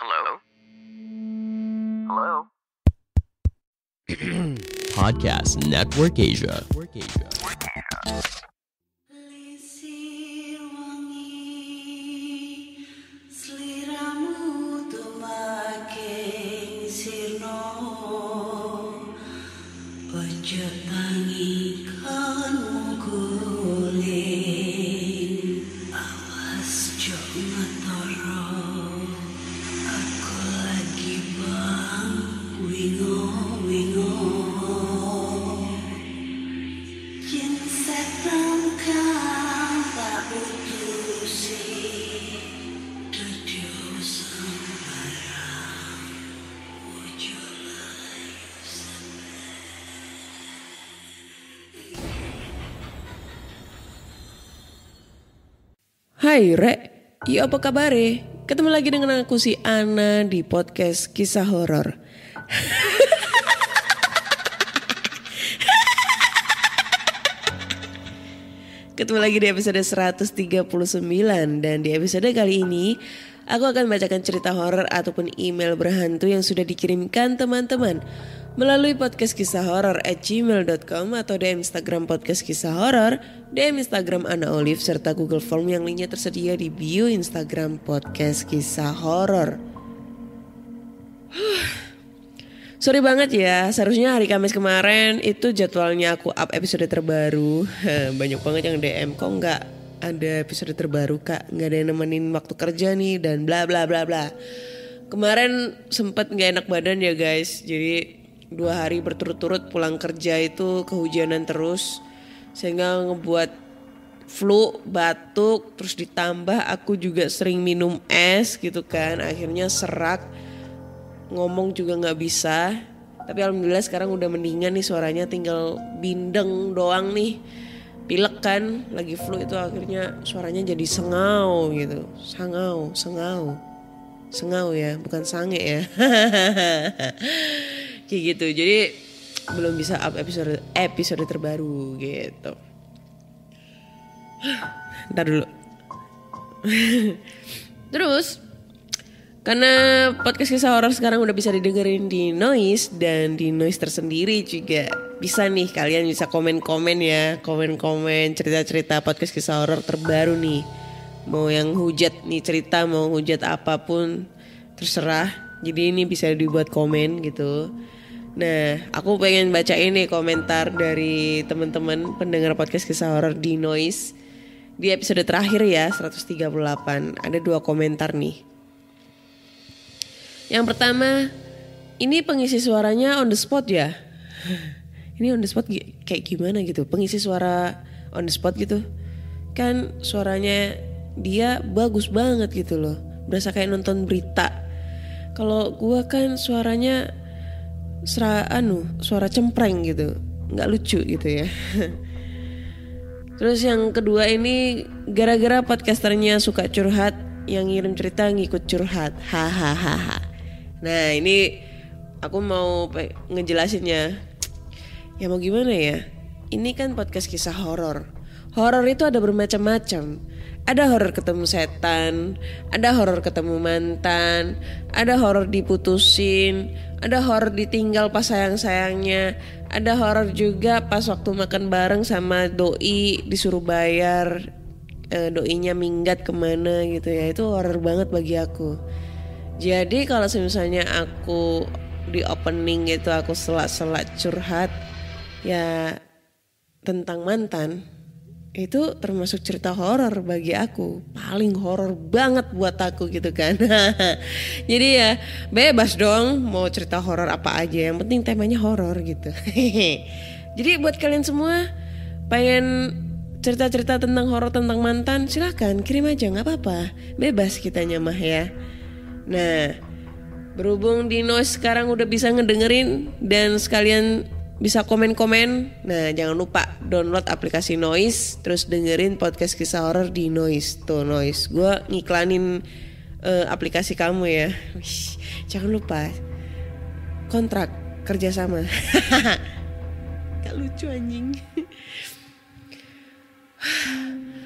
Hello? Hello? Podcast Network Asia. Lisir wangi sliramu tumaking sirno ojo tangi kanmu guling awas jo ngetoro aku lagi bang wingo yen setan kang tak putusi dadya sembarang ojo Hai Rek, ya apa kabar? Ketemu lagi dengan aku si Ana di podcast kisah horor. Ketemu lagi di episode 139 dan di episode kali ini aku akan bacakan cerita horor ataupun email berhantu yang sudah dikirimkan teman-teman melalui podcast kisah horor @gmail.com atau DM Instagram podcast kisah horor, DM Instagram Ana Olive serta Google Form yang linknya tersedia di bio Instagram podcast kisah horor. Sorry banget ya, seharusnya hari Kamis kemarin itu jadwalnya aku up episode terbaru. Banyak banget yang DM, kok nggak ada episode terbaru kak, nggak ada yang nemenin waktu kerja nih dan bla bla bla bla. Kemarin sempet nggak enak badan ya guys, jadi 2 hari berturut-turut pulang kerja itu kehujanan terus, sehingga ngebuat flu, batuk, terus ditambah aku juga sering minum es gitu kan, akhirnya serak. Ngomong juga gak bisa. Tapi alhamdulillah sekarang udah mendingan nih suaranya, tinggal bindeng doang nih. Pilek kan, lagi flu itu akhirnya suaranya jadi sengau gitu. Sengau ya, bukan sange ya. Kayak gitu, jadi belum bisa up episode terbaru gitu. Ntar dulu. Terus karena podcast kisah horor sekarang udah bisa didengerin di Noise dan di Noise tersendiri juga bisa nih, kalian bisa komen-komen ya, komen-komen cerita-cerita podcast kisah horor terbaru nih. Mau yang hujat nih cerita, mau hujat apapun terserah. Jadi ini bisa dibuat komen gitu. Nah, aku pengen baca ini komentar dari teman-teman pendengar podcast kisah horor di Noise. Di episode terakhir ya, 138, ada 2 komentar nih. Yang pertama, ini pengisi suaranya on the spot ya. Ini on the spot kayak gimana gitu, pengisi suara on the spot gitu. Kan suaranya dia bagus banget gitu loh, berasa kayak nonton berita. Kalau gua kan suaranya suara cempreng gitu, nggak lucu gitu ya. Terus yang kedua ini, gara-gara podcasternya suka curhat, yang ngirim cerita ngikut curhat, hahaha. Nah ini aku mau ngejelasinnya. Ya mau gimana ya, ini kan podcast kisah horor. Horor itu ada bermacam-macam. Ada horor ketemu setan, ada horor ketemu mantan, ada horor diputusin, ada horor ditinggal pas sayang-sayangnya, ada horor juga pas waktu makan bareng sama doi disuruh bayar, doinya minggat kemana gitu ya. Itu horor banget bagi aku. Jadi kalau misalnya aku di opening itu aku selak-selak curhat ya tentang mantan, itu termasuk cerita horor bagi aku, paling horor banget buat aku gitu kan. Jadi ya bebas dong mau cerita horor apa aja, yang penting temanya horor gitu. Jadi buat kalian semua pengen cerita-cerita tentang horor tentang mantan, silahkan kirim aja, nggak apa-apa, bebas kitanya mah ya. Nah, berhubung di Noise sekarang udah bisa ngedengerin dan sekalian bisa komen-komen. Nah, jangan lupa download aplikasi Noise, terus dengerin podcast kisah horor di Noise. Tuh Noise, gue ngiklanin aplikasi kamu ya. Wih, jangan lupa kontrak kerjasama. Gak lucu anjing.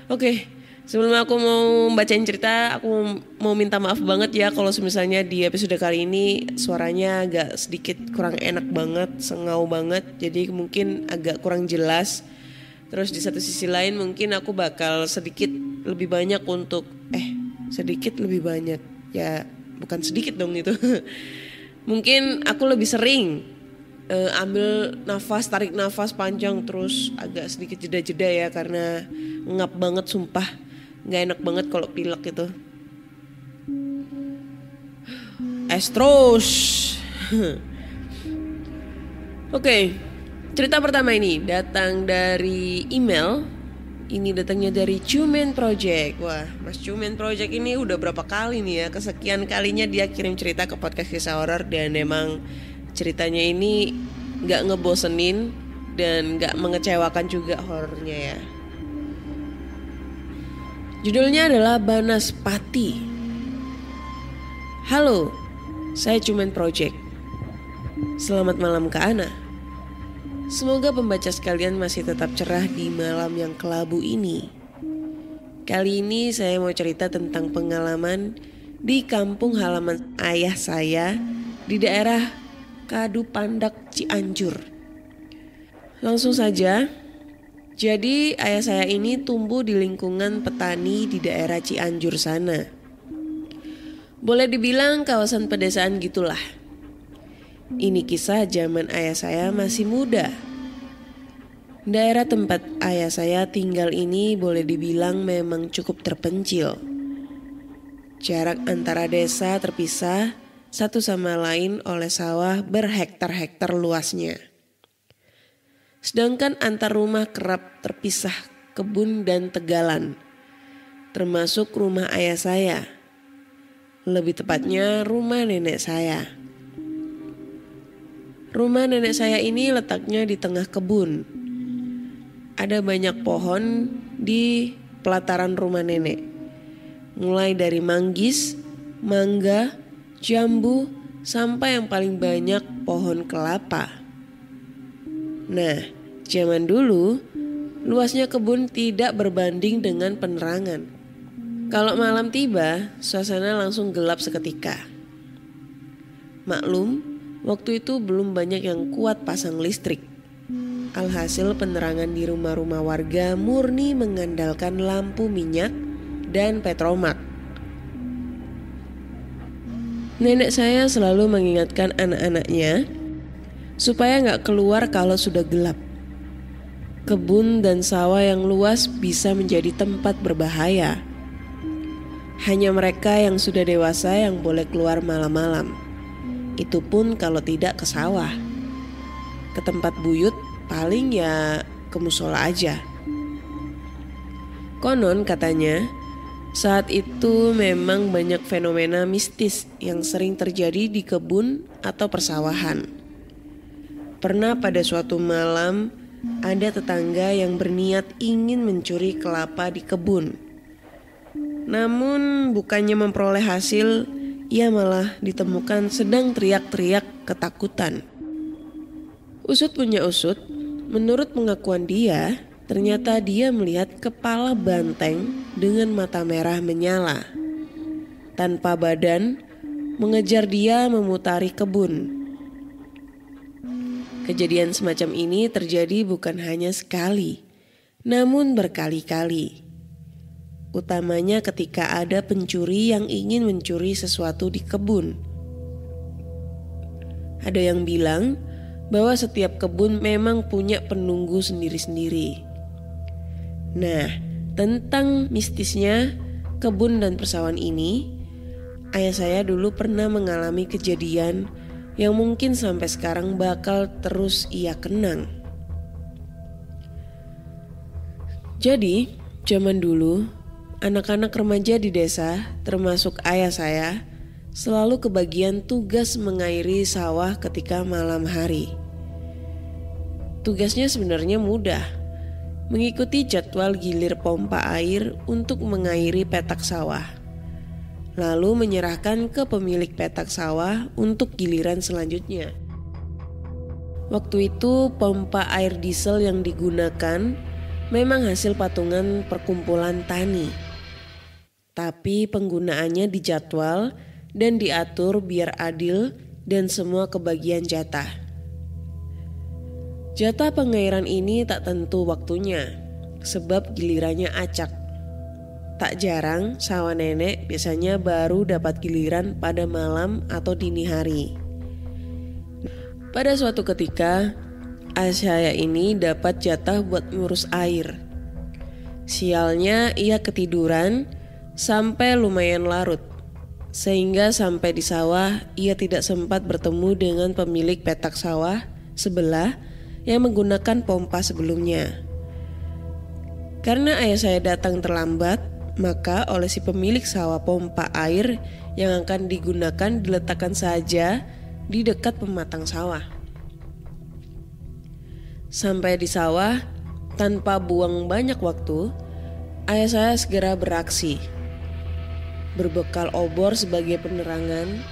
Oke, Sebelum aku mau bacain cerita, aku mau minta maaf banget ya kalau misalnya di episode kali ini suaranya agak sedikit kurang enak banget, sengau banget. Jadi mungkin agak kurang jelas. Terus di satu sisi lain mungkin aku bakal sedikit lebih banyak sedikit lebih banyak. Ya bukan sedikit dong itu. Mungkin aku lebih sering ambil nafas, tarik nafas panjang terus agak sedikit jeda-jeda ya karena ngap banget sumpah. Gak enak banget kalau pilek itu. Terus Oke, cerita pertama ini datang dari email. Ini datangnya dari Cuman Project. Wah, Mas Cuman Project ini udah berapa kali nih ya, kesekian kalinya dia kirim cerita ke podcast kisah horor. Dan emang ceritanya ini gak ngebosenin dan gak mengecewakan juga horornya ya. Judulnya adalah Banaspati. Halo, saya Cuman Project. Selamat malam Kak Ana. Semoga pembaca sekalian masih tetap cerah di malam yang kelabu ini. Kali ini saya mau cerita tentang pengalaman di kampung halaman ayah saya di daerah Kadupandak, Cianjur. Langsung saja. Jadi ayah saya ini tumbuh di lingkungan petani di daerah Cianjur sana. Boleh dibilang kawasan pedesaan gitulah. Ini kisah zaman ayah saya masih muda. Daerah tempat ayah saya tinggal ini boleh dibilang memang cukup terpencil. Jarak antara desa terpisah satu sama lain oleh sawah berhektar-hektar luasnya. Sedangkan antar rumah kerap terpisah kebun dan tegalan, termasuk rumah ayah saya. Lebih tepatnya rumah nenek saya. Rumah nenek saya ini letaknya di tengah kebun. Ada banyak pohon di pelataran rumah nenek. Mulai dari manggis, mangga, jambu, sampai yang paling banyak pohon kelapa. Nah, zaman dulu luasnya kebun tidak berbanding dengan penerangan. Kalau malam tiba, suasana langsung gelap seketika. Maklum, waktu itu belum banyak yang kuat pasang listrik. Alhasil penerangan di rumah-rumah warga murni mengandalkan lampu minyak dan petromak. Nenek saya selalu mengingatkan anak-anaknya supaya gak keluar kalau sudah gelap. Kebun dan sawah yang luas bisa menjadi tempat berbahaya. Hanya mereka yang sudah dewasa yang boleh keluar malam-malam. Itu pun kalau tidak ke sawah. Ke tempat buyut paling ya ke musola aja. Konon katanya saat itu memang banyak fenomena mistis yang sering terjadi di kebun atau persawahan. Pernah pada suatu malam ada tetangga yang berniat ingin mencuri kelapa di kebun. Namun bukannya memperoleh hasil, ia malah ditemukan sedang teriak-teriak ketakutan. Usut punya usut, menurut pengakuan dia, ternyata dia melihat kepala banteng dengan mata merah menyala. Tanpa badan, mengejar dia memutari kebun. Kejadian semacam ini terjadi bukan hanya sekali, namun berkali-kali. Utamanya ketika ada pencuri yang ingin mencuri sesuatu di kebun. Ada yang bilang bahwa setiap kebun memang punya penunggu sendiri-sendiri. Nah, tentang mistisnya kebun dan persawahan ini, ayah saya dulu pernah mengalami kejadian yang mungkin sampai sekarang bakal terus ia kenang. Jadi, zaman dulu, anak-anak remaja di desa, termasuk ayah saya, selalu kebagian tugas mengairi sawah ketika malam hari. Tugasnya sebenarnya mudah, mengikuti jadwal gilir pompa air untuk mengairi petak sawah, lalu menyerahkan ke pemilik petak sawah untuk giliran selanjutnya. Waktu itu pompa air diesel yang digunakan memang hasil patungan perkumpulan tani. tapi penggunaannya dijadwal dan diatur biar adil dan semua kebagian jatah. Jatah pengairan ini tak tentu waktunya, sebab gilirannya acak. Tak jarang sawah nenek biasanya baru dapat giliran pada malam atau dini hari. Pada suatu ketika, ayah saya ini dapat jatah buat ngurus air. Sialnya ia ketiduran sampai lumayan larut, sehingga sampai di sawah ia tidak sempat bertemu dengan pemilik petak sawah sebelah yang menggunakan pompa sebelumnya. Karena ayah saya datang terlambat, maka oleh si pemilik sawah pompa air yang akan digunakan diletakkan saja di dekat pematang sawah. Sampai di sawah, tanpa buang banyak waktu, ayah saya segera beraksi. Berbekal obor sebagai penerangan,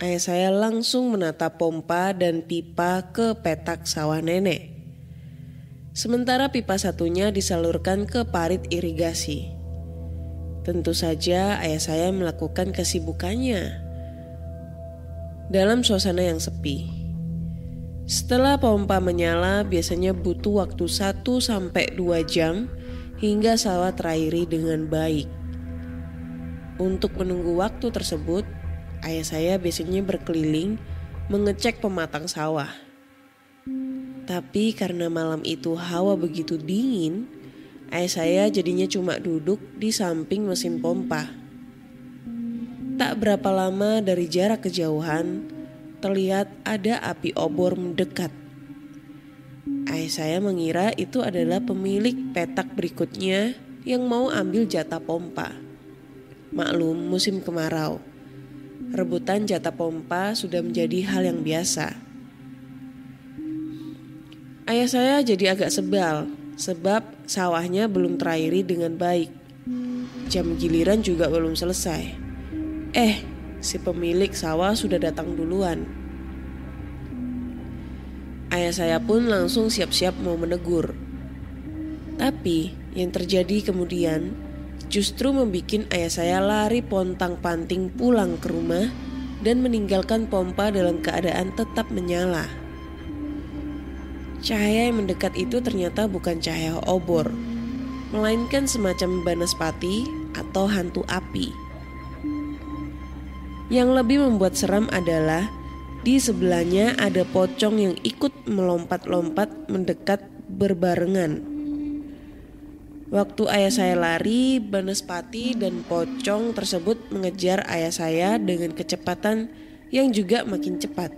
ayah saya langsung menata pompa dan pipa ke petak sawah nenek. Sementara pipa satunya disalurkan ke parit irigasi. Tentu saja ayah saya melakukan kesibukannya dalam suasana yang sepi. Setelah pompa menyala, biasanya butuh waktu 1-2 jam hingga sawah terairi dengan baik. Untuk menunggu waktu tersebut, ayah saya biasanya berkeliling mengecek pematang sawah. Tapi karena malam itu hawa begitu dingin, ayah saya jadinya cuma duduk di samping mesin pompa. Tak berapa lama dari jarak kejauhan, terlihat ada api obor mendekat. Ayah saya mengira itu adalah pemilik petak berikutnya yang mau ambil jatah pompa. Maklum musim kemarau, rebutan jatah pompa sudah menjadi hal yang biasa. Ayah saya jadi agak sebal sebab sawahnya belum terairi dengan baik. Jam giliran juga belum selesai. Si pemilik sawah sudah datang duluan. Ayah saya pun langsung siap-siap mau menegur. Tapi yang terjadi kemudian justru membuat ayah saya lari pontang-panting pulang ke rumah dan meninggalkan pompa dalam keadaan tetap menyala. Cahaya yang mendekat itu ternyata bukan cahaya obor, melainkan semacam banaspati atau hantu api. Yang lebih membuat seram adalah di sebelahnya ada pocong yang ikut melompat-lompat mendekat berbarengan. Waktu ayah saya lari, banaspati dan pocong tersebut mengejar ayah saya dengan kecepatan yang juga makin cepat.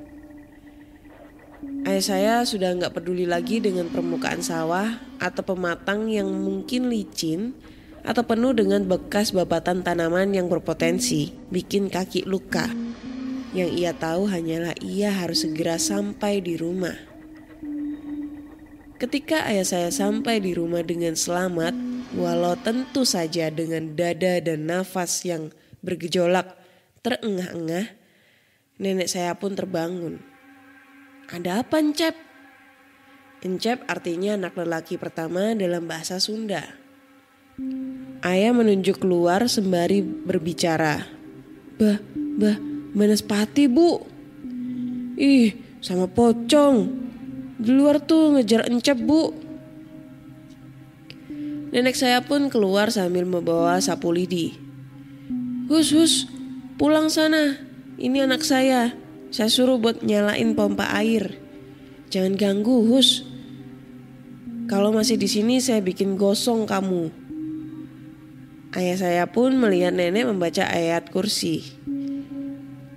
Ayah saya sudah gak peduli lagi dengan permukaan sawah atau pematang yang mungkin licin atau penuh dengan bekas babatan tanaman yang berpotensi bikin kaki luka. Yang ia tahu hanyalah ia harus segera sampai di rumah. Ketika ayah saya sampai di rumah dengan selamat, walau tentu saja dengan dada dan nafas yang bergejolak terengah-engah, nenek saya pun terbangun. "Ada apa, Encep?" Encep artinya anak lelaki pertama dalam bahasa Sunda. Ayah menunjuk keluar sembari berbicara. Bah, banaspati, Bu." "Ih, sama pocong. Di luar tuh ngejar Encep, Bu." Nenek saya pun keluar sambil membawa sapu lidi. Hus, pulang sana. Ini anak saya. Saya suruh buat nyalain pompa air. Jangan ganggu, Hus. Kalau masih di sini saya bikin gosong kamu." Ayah saya pun melihat nenek membaca ayat kursi.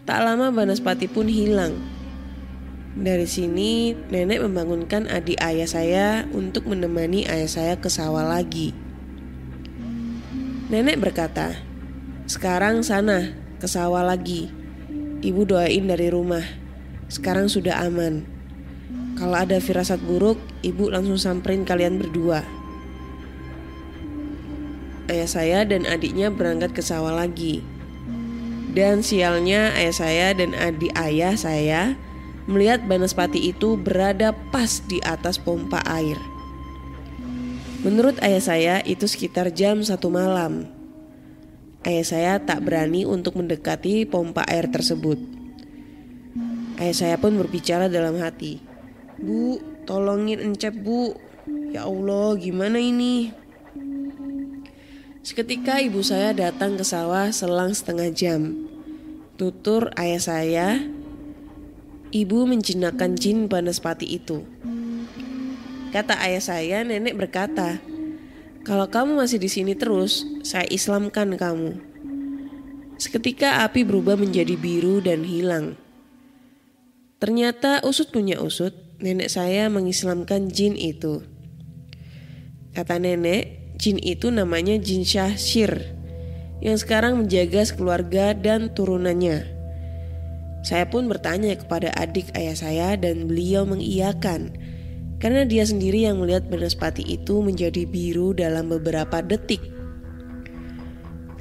Tak lama banaspati pun hilang. Dari sini nenek membangunkan adik ayah saya untuk menemani ayah saya ke sawah lagi. Nenek berkata, "Sekarang sana ke sawah lagi. Ibu doain dari rumah. Sekarang sudah aman. Kalau ada firasat buruk, ibu langsung samperin kalian berdua." Ayah saya dan adiknya berangkat ke sawah lagi. Dan sialnya ayah saya dan adik ayah saya melihat banaspati itu berada pas di atas pompa air. Menurut ayah saya itu sekitar jam 1 malam. ayah saya tak berani untuk mendekati pompa air tersebut. Ayah saya pun berbicara dalam hati, "Bu, tolongin Encep, Bu. Ya Allah, gimana ini?" Seketika ibu saya datang ke sawah selang setengah jam. Tutur ayah saya, "Ibu menjinakkan jin Banaspati itu." Kata ayah saya, nenek berkata, "Kalau kamu masih di sini terus, saya Islamkan kamu." Seketika api berubah menjadi biru dan hilang. Ternyata usut punya usut, nenek saya mengislamkan jin itu. Kata nenek, jin itu namanya jin Syahsyir, yang sekarang menjaga sekeluarga dan turunannya. Saya pun bertanya kepada adik ayah saya dan beliau mengiyakan, karena dia sendiri yang melihat Banaspati itu menjadi biru dalam beberapa detik.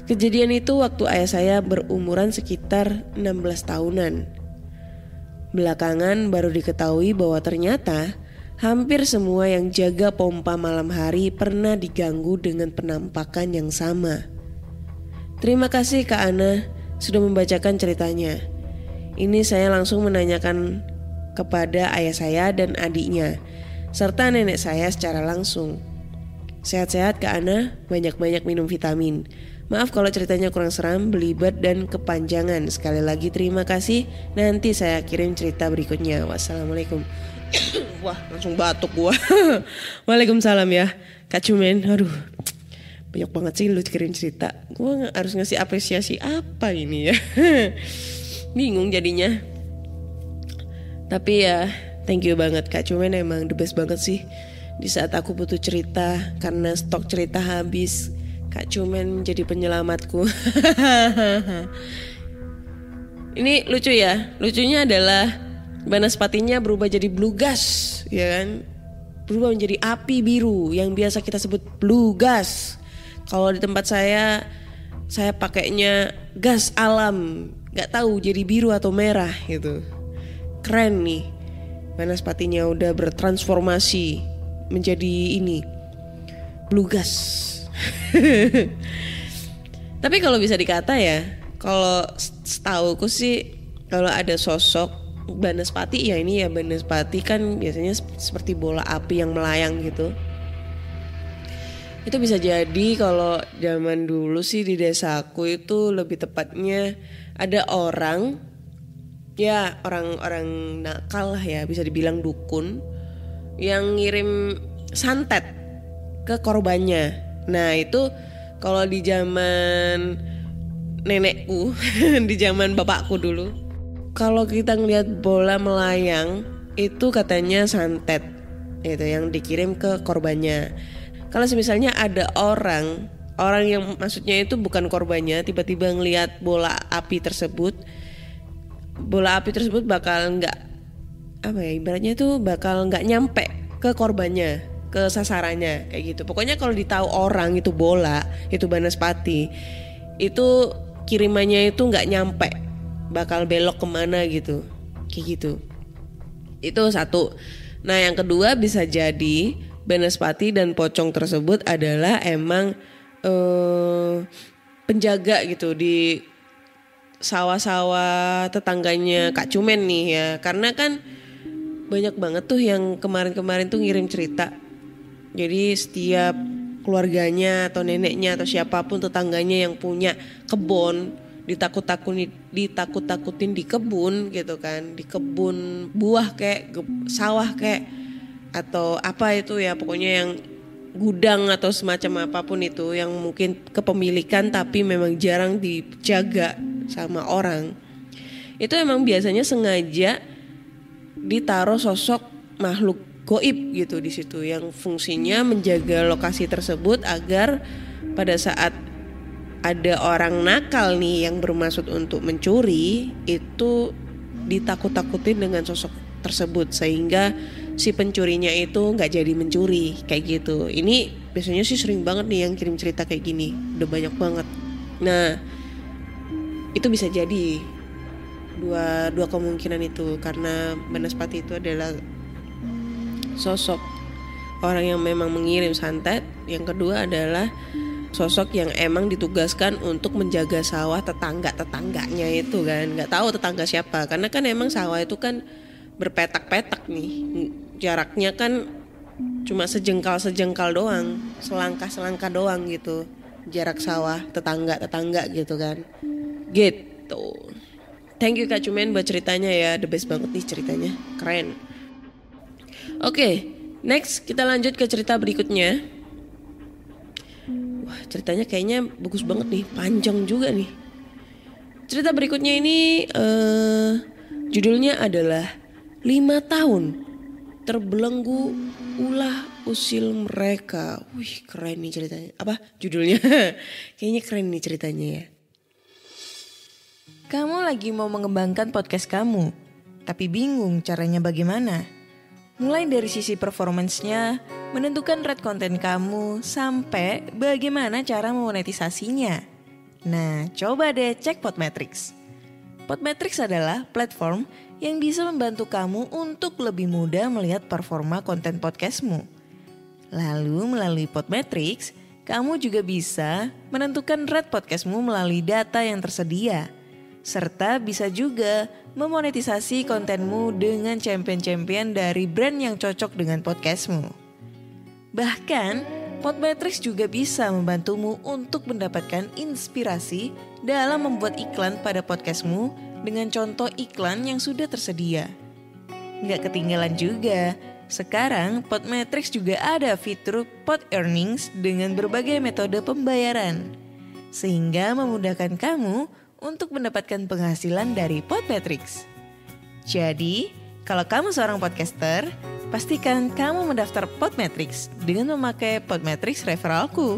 Kejadian itu waktu ayah saya berumuran sekitar 16 tahunan. Belakangan baru diketahui bahwa ternyata hampir semua yang jaga pompa malam hari pernah diganggu dengan penampakan yang sama. Terima kasih Kak Ana sudah membacakan ceritanya. Ini saya langsung menanyakan kepada ayah saya dan adiknya, serta nenek saya secara langsung. Sehat-sehat Kak Ana, banyak-banyak minum vitamin. Maaf kalau ceritanya kurang seram, belibet dan kepanjangan. Sekali lagi terima kasih. Nanti saya kirim cerita berikutnya. Wassalamualaikum. Wah, langsung batuk gua. Waalaikumsalam ya Kak Cumen. Aduh, banyak banget sih lu kirim cerita. Gua harus ngasih apresiasi apa ini ya. Bingung jadinya. Tapi ya, thank you banget Kak Cumen, emang the best banget sih. Di saat aku butuh cerita karena stok cerita habis, Kak Cumen jadi penyelamatku. Ini lucu ya. Lucunya adalah Banaspatinya berubah jadi blue gas, ya kan? Berubah menjadi api biru yang biasa kita sebut blue gas. Kalau di tempat saya pakainya gas alam. Gak tahu jadi biru atau merah gitu. Keren nih. Banaspatinya udah bertransformasi menjadi ini blue gas. Tapi kalau bisa dikata ya, kalau setauku sih kalau ada sosok Banaspati ya ini ya, Banaspati kan biasanya seperti bola api yang melayang gitu. Itu bisa jadi kalau zaman dulu sih di desaku itu lebih tepatnya ada orang nakal lah ya, bisa dibilang dukun yang ngirim santet ke korbannya. Nah itu kalau di zaman nenekku, di zaman bapakku dulu, kalau kita ngelihat bola melayang itu katanya santet, itu yang dikirim ke korbannya. Kalau misalnya ada orang yang maksudnya itu bukan korbannya, tiba-tiba ngelihat bola api tersebut bakal nggak ibaratnya itu bakal nggak nyampe ke korbannya, ke sasarannya kayak gitu. Pokoknya kalau ditahu orang itu bola, itu Banaspati, itu kirimannya itu nggak nyampe, bakal belok kemana gitu, kayak gitu. Itu satu. Nah yang kedua bisa jadi Banaspati dan pocong tersebut adalah emang penjaga gitu di sawah-sawah tetangganya Kak Cumen nih ya. Karena kan banyak banget tuh yang kemarin-kemarin tuh ngirim cerita. Jadi setiap keluarganya atau neneknya atau siapapun tetangganya yang punya kebun ditakut-takutin di kebun gitu kan, di kebun buah kayak sawah kayak atau apa itu ya, pokoknya yang gudang atau semacam apapun itu yang mungkin kepemilikan tapi memang jarang dijaga sama orang. Itu emang biasanya sengaja ditaruh sosok makhluk goib gitu di situ yang fungsinya menjaga lokasi tersebut agar pada saat ada orang nakal nih yang bermaksud untuk mencuri itu ditakut-takutin dengan sosok tersebut sehingga si pencurinya itu nggak jadi mencuri kayak gitu. Ini biasanya sih sering banget nih yang kirim cerita kayak gini, udah banyak banget. Nah itu bisa jadi dua kemungkinan itu, karena Banaspati itu adalah sosok orang yang memang mengirim santet. Yang kedua adalah sosok yang emang ditugaskan untuk menjaga sawah tetangga-tetangganya itu kan. Nggak tahu tetangga siapa, karena kan emang sawah itu kan berpetak-petak nih. Jaraknya kan cuma sejengkal doang, selangkah doang gitu. Jarak sawah tetangga gitu kan. Gitu. Thank you Kak Cumen buat ceritanya ya, the best banget nih ceritanya, keren. Oke, next kita lanjut ke cerita berikutnya. Wah, ceritanya kayaknya bagus banget nih, panjang juga nih. Cerita berikutnya ini judulnya adalah 5 tahun terbelenggu ulah usil mereka. Wih, keren nih ceritanya. Apa judulnya? Kayaknya keren nih ceritanya ya. Kamu lagi mau mengembangkan podcast kamu, tapi bingung caranya bagaimana? Mulai dari sisi performance-nya, menentukan rate konten kamu, sampai bagaimana cara memonetisasinya. Nah, coba deh cek Podmetrics. Podmetrics adalah platform yang bisa membantu kamu untuk lebih mudah melihat performa konten podcastmu. Lalu melalui Podmetrics, kamu juga bisa menentukan rate podcastmu melalui data yang tersedia. Serta bisa juga memonetisasi kontenmu dengan champion-champion dari brand yang cocok dengan podcastmu. Bahkan, Podmetrics juga bisa membantumu untuk mendapatkan inspirasi dalam membuat iklan pada podcastmu dengan contoh iklan yang sudah tersedia. Nggak ketinggalan juga, sekarang Podmetrics juga ada fitur Pod Earnings dengan berbagai metode pembayaran. Sehingga memudahkan kamu untuk mendapatkan penghasilan dari Podmetrics. Jadi, kalau kamu seorang podcaster, pastikan kamu mendaftar Podmetrics dengan memakai Podmetrics referralku.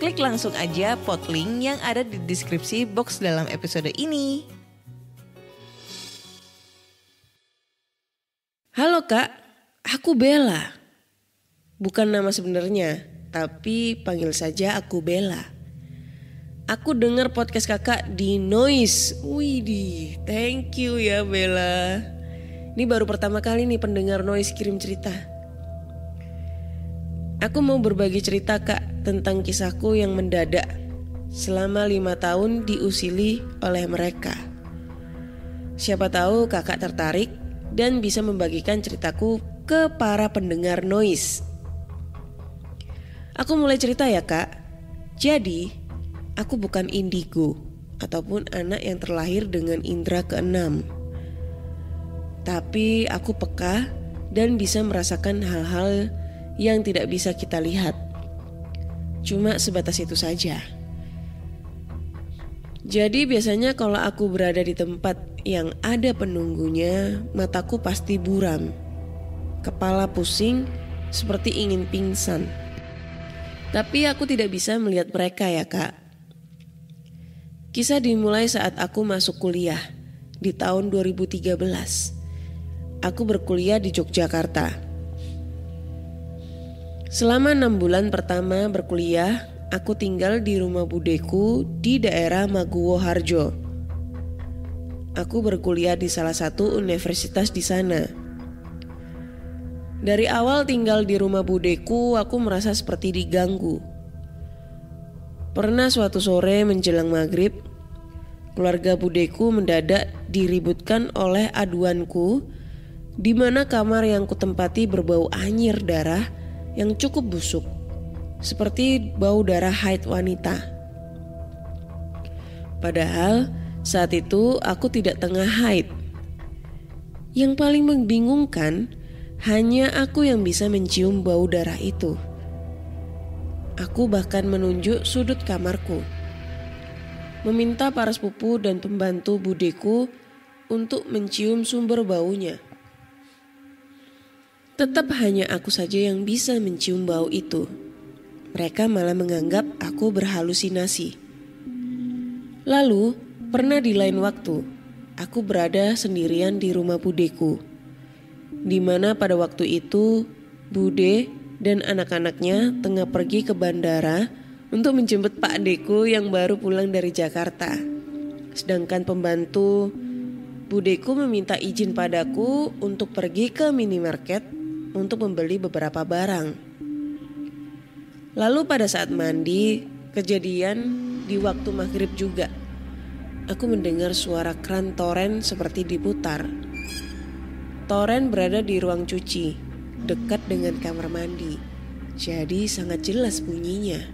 Klik langsung aja podlink yang ada di deskripsi box dalam episode ini. Halo Kak, aku Bella. Bukan nama sebenarnya, tapi panggil saja aku Bella. Aku dengar podcast kakak di Noise. Widih, thank you ya Bella. Ini baru pertama kali nih pendengar Noise kirim cerita. Aku mau berbagi cerita kak tentang kisahku yang mendadak selama 5 tahun diusili oleh mereka. Siapa tahu kakak tertarik dan bisa membagikan ceritaku ke para pendengar Noise. Aku mulai cerita ya kak. Jadi aku bukan indigo ataupun anak yang terlahir dengan indera keenam. Tapi aku peka dan bisa merasakan hal-hal yang tidak bisa kita lihat. Cuma sebatas itu saja. Jadi biasanya kalau aku berada di tempat yang ada penunggunya, mataku pasti buram. Kepala pusing seperti ingin pingsan. Tapi aku tidak bisa melihat mereka ya kak. Kisah dimulai saat aku masuk kuliah di tahun 2013. Aku berkuliah di Yogyakarta. Selama 6 bulan pertama berkuliah, aku tinggal di rumah budeku di daerah Maguwo Harjo. Aku berkuliah di salah satu universitas di sana. Dari awal tinggal di rumah budeku, aku merasa seperti diganggu. Pernah suatu sore menjelang maghrib, keluarga budeku mendadak diributkan oleh aduanku, di mana kamar yang kutempati berbau anyir darah yang cukup busuk, seperti bau darah haid wanita. Padahal saat itu aku tidak tengah haid. Yang paling membingungkan, hanya aku yang bisa mencium bau darah itu. Aku bahkan menunjuk sudut kamarku, meminta para sepupu dan pembantu budeku untuk mencium sumber baunya. Tetap hanya aku saja yang bisa mencium bau itu. Mereka malah menganggap aku berhalusinasi. Lalu, pernah di lain waktu, aku berada sendirian di rumah budeku, di mana pada waktu itu bude dan anak-anaknya tengah pergi ke bandara untuk menjemput Pak Deku yang baru pulang dari Jakarta. Sedangkan pembantu budeku meminta izin padaku untuk pergi ke minimarket untuk membeli beberapa barang. Lalu pada saat mandi, Kejadian di waktu maghrib juga. Aku mendengar suara kran toren seperti diputar. Toren berada di ruang cuci, dekat dengan kamar mandi. Jadi sangat jelas bunyinya.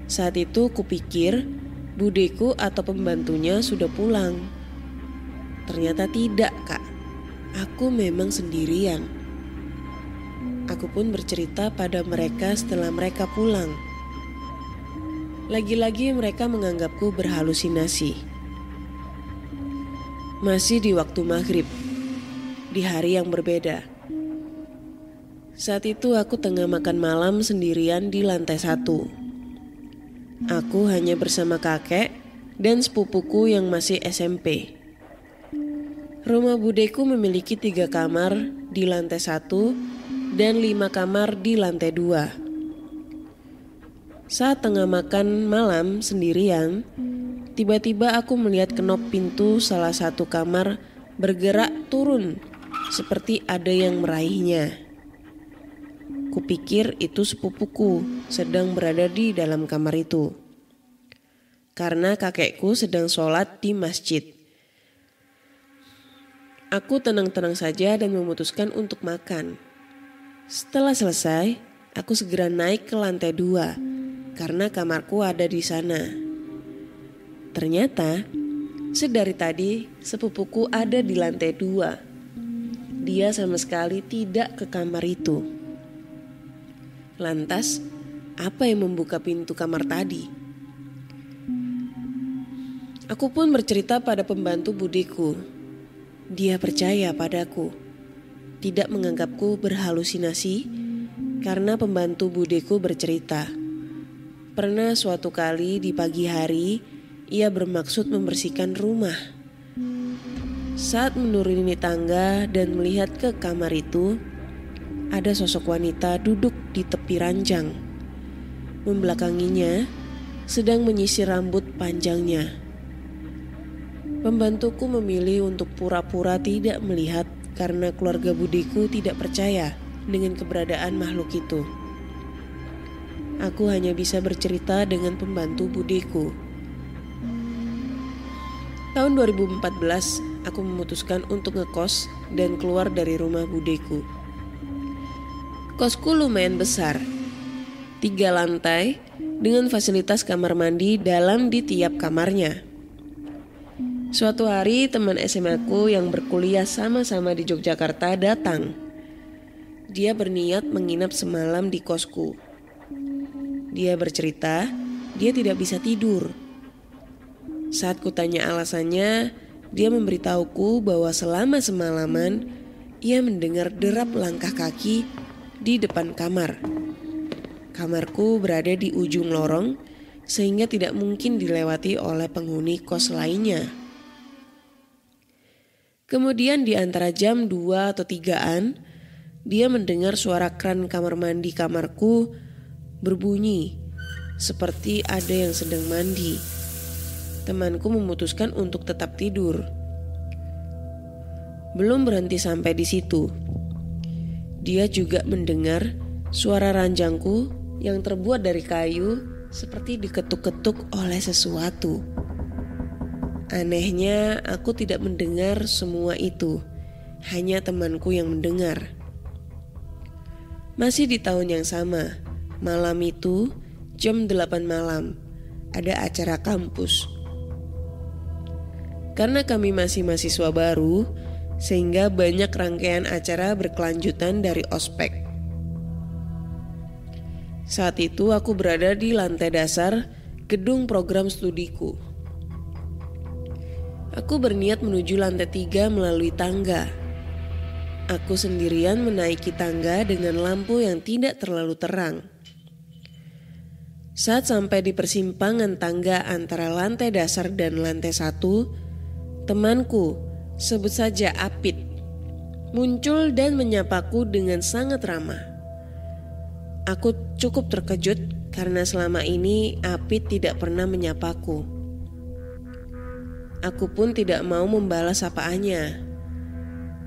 Saat itu kupikir budeku atau pembantunya sudah pulang. Ternyata tidak, Kak. Aku memang sendirian. Aku pun bercerita pada mereka setelah mereka pulang. Lagi-lagi mereka menganggapku berhalusinasi. Masih di waktu maghrib, di hari yang berbeda. Saat itu aku tengah makan malam sendirian di lantai 1. Aku hanya bersama kakek dan sepupuku yang masih SMP. Rumah budeku memiliki 3 kamar di lantai 1 dan 5 kamar di lantai 2. Saat tengah makan malam sendirian, tiba-tiba aku melihat kenop pintu salah satu kamar bergerak turun seperti ada yang meraihnya. Kupikir itu sepupuku sedang berada di dalam kamar itu. Karena kakekku sedang sholat di masjid. Aku tenang-tenang saja dan memutuskan untuk makan. Setelah selesai, aku segera naik ke lantai 2 karena kamarku ada di sana. Ternyata, sedari tadi sepupuku ada di lantai 2. Dia sama sekali tidak ke kamar itu. Lantas, apa yang membuka pintu kamar tadi? Aku pun bercerita pada pembantu budeku. Dia percaya padaku, tidak menganggapku berhalusinasi karena pembantu budeku bercerita. Pernah suatu kali di pagi hari, ia bermaksud membersihkan rumah. Saat menuruni tangga dan melihat ke kamar itu, ada sosok wanita duduk di tepi ranjang. Membelakanginya, sedang menyisir rambut panjangnya. Pembantuku memilih untuk pura-pura tidak melihat karena keluarga budeku tidak percaya dengan keberadaan makhluk itu. Aku hanya bisa bercerita dengan pembantu budeku. Tahun 2014, aku memutuskan untuk ngekos dan keluar dari rumah budeku. Kosku lumayan besar, 3 lantai dengan fasilitas kamar mandi dalam di tiap kamarnya. Suatu hari teman SMA ku yang berkuliah sama-sama di Yogyakarta datang. Dia berniat menginap semalam di kosku. Dia bercerita, dia tidak bisa tidur. Saat kutanya alasannya, dia memberitahuku bahwa selama semalaman ia mendengar derap langkah kaki di depan kamar. Kamarku berada di ujung lorong sehingga tidak mungkin dilewati oleh penghuni kos lainnya. Kemudian di antara jam 2 atau 3-an, dia mendengar suara kran kamar mandi kamarku berbunyi seperti ada yang sedang mandi. Temanku memutuskan untuk tetap tidur. Belum berhenti sampai di situ. Dia juga mendengar suara ranjangku yang terbuat dari kayu seperti diketuk-ketuk oleh sesuatu. Anehnya, aku tidak mendengar semua itu. Hanya temanku yang mendengar. Masih di tahun yang sama, malam itu jam 8 malam, ada acara kampus. Karena kami masih mahasiswa baru, sehingga banyak rangkaian acara berkelanjutan dari ospek. Saat itu aku berada di lantai dasar gedung program studiku. Aku berniat menuju lantai 3 melalui tangga. Aku sendirian menaiki tangga dengan lampu yang tidak terlalu terang. Saat sampai di persimpangan tangga antara lantai dasar dan lantai 1, temanku, sebut saja Apit, muncul dan menyapaku dengan sangat ramah. Aku cukup terkejut karena selama ini Apit tidak pernah menyapaku. Aku pun tidak mau membalas sapaannya.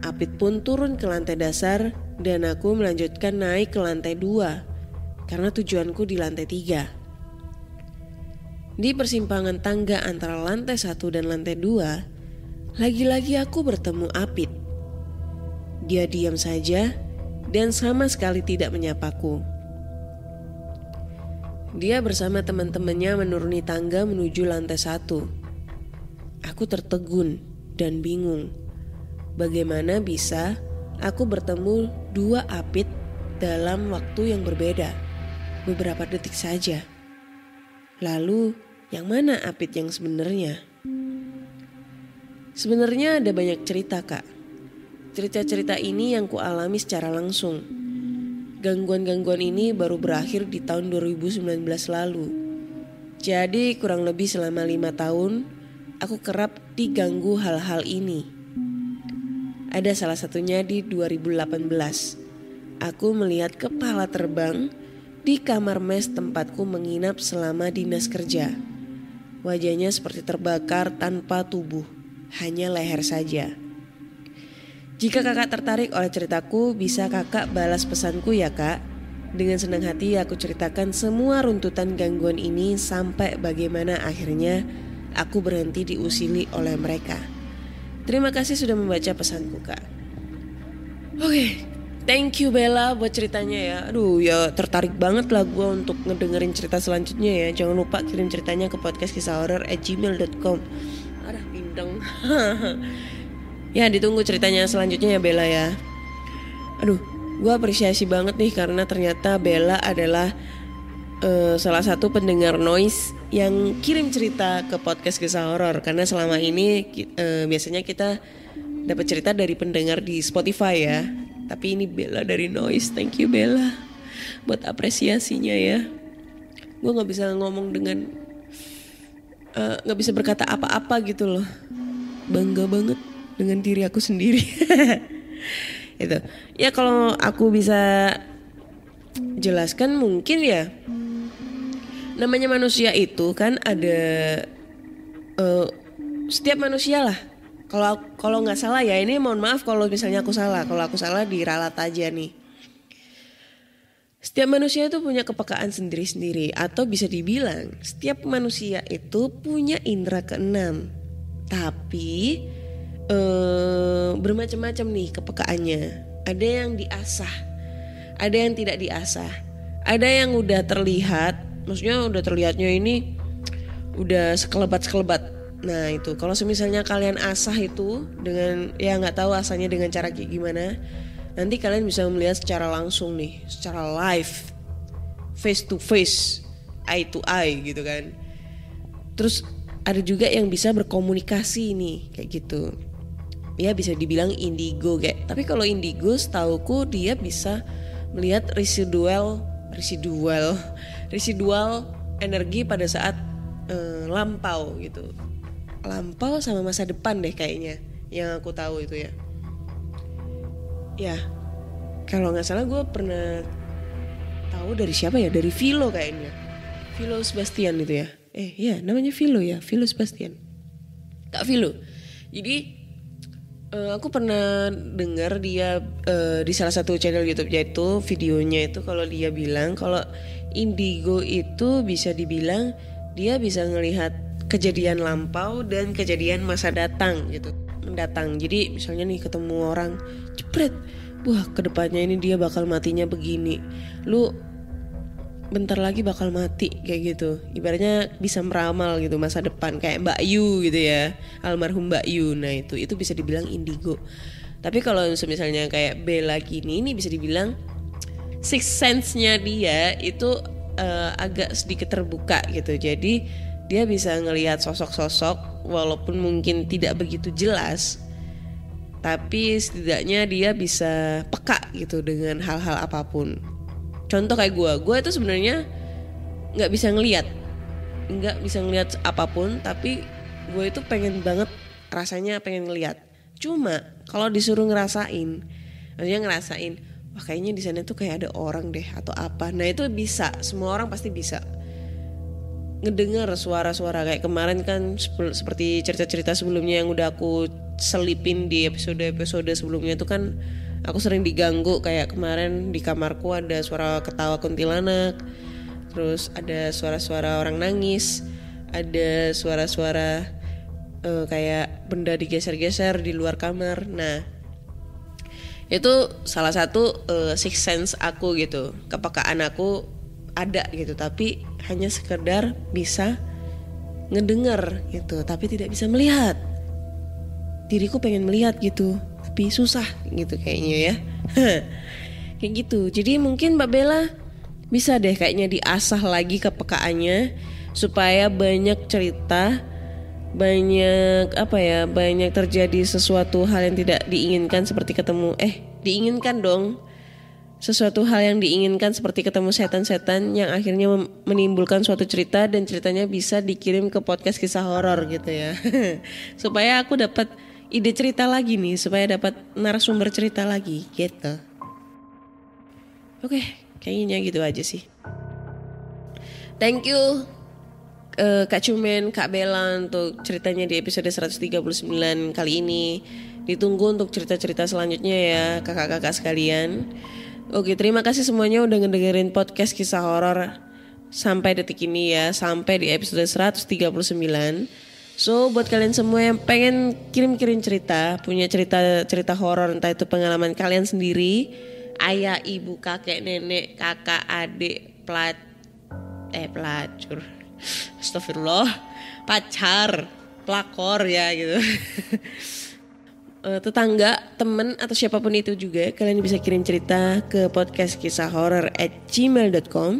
Apit pun turun ke lantai dasar dan aku melanjutkan naik ke lantai 2 karena tujuanku di lantai 3. Di persimpangan tangga antara lantai 1 dan lantai 2, lagi-lagi aku bertemu Apit. Dia diam saja dan sama sekali tidak menyapaku. Dia bersama teman-temannya menuruni tangga menuju lantai 1. Aku tertegun dan bingung. Bagaimana bisa aku bertemu dua Apit dalam waktu yang berbeda, beberapa detik saja. Lalu, yang mana Apit yang sebenarnya? Sebenarnya ada banyak cerita, Kak. Cerita-cerita ini yang kualami secara langsung. Gangguan-gangguan ini baru berakhir di tahun 2019 lalu. Jadi kurang lebih selama 5 tahun, aku kerap diganggu hal-hal ini. Ada salah satunya di 2018. Aku melihat kepala terbang di kamar mes tempatku menginap selama dinas kerja. Wajahnya seperti terbakar tanpa tubuh, hanya leher saja. Jika kakak tertarik oleh ceritaku, bisa kakak balas pesanku ya kak. Dengan senang hati aku ceritakan semua runtutan gangguan ini sampai bagaimana akhirnya aku berhenti diusili oleh mereka. Terima kasih sudah membaca pesanku kak. Oke, thank you Bella buat ceritanya ya. Aduh ya tertarik banget lah gue untuk ngedengerin cerita selanjutnya ya. Jangan lupa kirim ceritanya ke podcastkisahhoror@gmail.com. Aduh pindeng. Ya ditunggu ceritanya selanjutnya ya Bella ya. Aduh gue apresiasi banget nih karena ternyata Bella adalah salah satu pendengar noise yang kirim cerita ke podcast kisah horor. Karena selama ini biasanya kita dapat cerita dari pendengar di Spotify ya. Tapi ini Bella dari noise. Thank you Bella buat apresiasinya ya. Gue gak bisa ngomong dengan gak bisa berkata apa-apa gitu loh. Bangga banget dengan diri aku sendiri. Itu ya kalau aku bisa jelaskan mungkin ya, namanya manusia itu kan ada setiap manusia lah. Kalau nggak salah ya, ini mohon maaf kalau misalnya aku salah. Kalau aku salah diralat aja nih. Setiap manusia itu punya kepekaan sendiri-sendiri, atau bisa dibilang setiap manusia itu punya indera keenam. Tapi bermacam-macam nih kepekaannya. Ada yang diasah, ada yang tidak diasah. Ada yang udah terlihat, maksudnya udah terlihatnya ini udah sekelebat-sekelebat. Nah itu kalau misalnya kalian asah itu dengan ya nggak tahu asahnya dengan cara kayak gimana, nanti kalian bisa melihat secara langsung nih, secara live, face to face, eye to eye gitu kan. Terus ada juga yang bisa berkomunikasi nih kayak gitu. Ya bisa dibilang indigo kayak. Tapi kalau indigo setauku dia bisa melihat residual energi pada saat lampau gitu. Lampau sama masa depan deh kayaknya yang aku tahu itu ya. Ya kalau nggak salah gue pernah tahu dari siapa ya, dari Philo kayaknya. Philo Sebastian itu ya. Ya namanya Philo ya, Philo Sebastian. Kak Philo. Jadi aku pernah dengar dia di salah satu channel YouTube yaitu videonya itu kalau dia bilang kalau indigo itu bisa dibilang dia bisa ngelihat kejadian lampau dan kejadian masa datang gitu, mendatang. Jadi misalnya nih ketemu orang, jepret, wah kedepannya ini dia bakal matinya begini, lu bentar lagi bakal mati kayak gitu. Ibaratnya bisa meramal gitu masa depan kayak Mbak Yu gitu ya, almarhum Mbak Yu. Nah itu bisa dibilang indigo. Tapi kalau misalnya kayak Bella gini, ini bisa dibilang sixth sense-nya dia itu agak sedikit terbuka gitu. Jadi dia bisa ngelihat sosok-sosok walaupun mungkin tidak begitu jelas, tapi setidaknya dia bisa peka gitu dengan hal-hal apapun. Contoh kayak gue itu sebenarnya nggak bisa ngelihat apapun, tapi gue itu pengen banget rasanya pengen ngelihat. Cuma kalau disuruh ngerasain, wah kayaknya di sana tuh kayak ada orang deh atau apa. Nah itu bisa, semua orang pasti bisa ngedengar suara-suara kayak kemarin kan seperti cerita-cerita sebelumnya yang udah aku selipin di episode-episode sebelumnya itu kan aku sering diganggu, kayak kemarin di kamarku ada suara ketawa kuntilanak, terus ada suara-suara orang nangis, ada suara-suara kayak benda digeser-geser di luar kamar. Nah, itu salah satu sixth sense aku gitu, kepekaan aku ada gitu, tapi hanya sekedar bisa ngedengar gitu, tapi tidak bisa melihat. Diriku pengen melihat gitu, tapi susah gitu kayaknya ya. Kayak gitu. Jadi mungkin Mbak Bella bisa deh kayaknya diasah lagi kepekaannya supaya banyak cerita, banyak banyak terjadi sesuatu hal yang tidak diinginkan seperti diinginkan dong. Sesuatu hal yang diinginkan seperti ketemu setan-setan yang akhirnya menimbulkan suatu cerita, dan ceritanya bisa dikirim ke podcast kisah horor gitu ya. Supaya aku dapat ide cerita lagi nih, supaya dapat narasumber cerita lagi gitu. Oke, kayaknya gitu aja sih. Thank you Kak Cumen, Kak Bella untuk ceritanya di episode 139 kali ini. Ditunggu untuk cerita-cerita selanjutnya ya kakak-kakak sekalian. Oke, terima kasih semuanya udah ngedengerin podcast kisah horor sampai detik ini ya, sampai di episode 139. So buat kalian semua yang pengen kirim-kirim cerita, punya cerita horor, entah itu pengalaman kalian sendiri, ayah, ibu, kakek, nenek, kakak, adik, pelacur, astagfirullah, pacar, pelakor ya gitu. Tetangga, temen, atau siapapun itu juga, kalian bisa kirim cerita ke podcastkisahhoror@gmail.com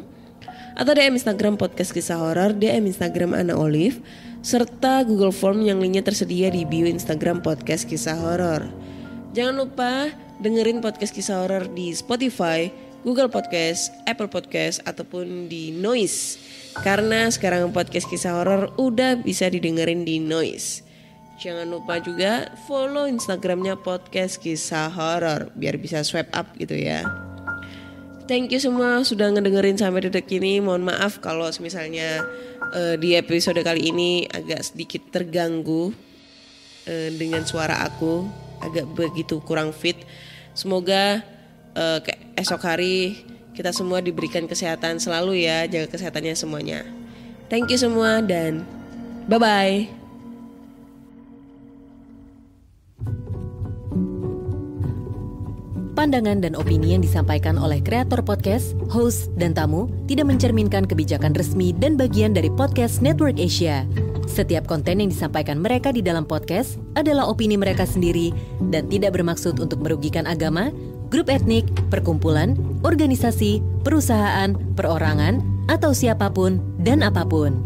atau DM Instagram podcast kisah horor, DM Instagram Ana Olive, serta Google Form yang linknya tersedia di bio Instagram podcast kisah horor. Jangan lupa dengerin podcast kisah horor di Spotify, Google Podcast, Apple Podcast, ataupun di Noise, karena sekarang podcast kisah horor udah bisa didengerin di Noise. Jangan lupa juga follow Instagramnya podcast kisah horor biar bisa swipe up gitu ya. Thank you semua sudah ngedengerin sampai detik ini. Mohon maaf kalau misalnya di episode kali ini agak sedikit terganggu dengan suara aku, agak begitu kurang fit. Semoga esok hari kita semua diberikan kesehatan selalu ya, jaga kesehatannya semuanya. Thank you semua dan bye-bye. Pandangan dan opini yang disampaikan oleh kreator podcast, host, dan tamu tidak mencerminkan kebijakan resmi dan bagian dari Podcast Network Asia. Setiap konten yang disampaikan mereka di dalam podcast adalah opini mereka sendiri dan tidak bermaksud untuk merugikan agama, grup etnik, perkumpulan, organisasi, perusahaan, perorangan, atau siapapun dan apapun.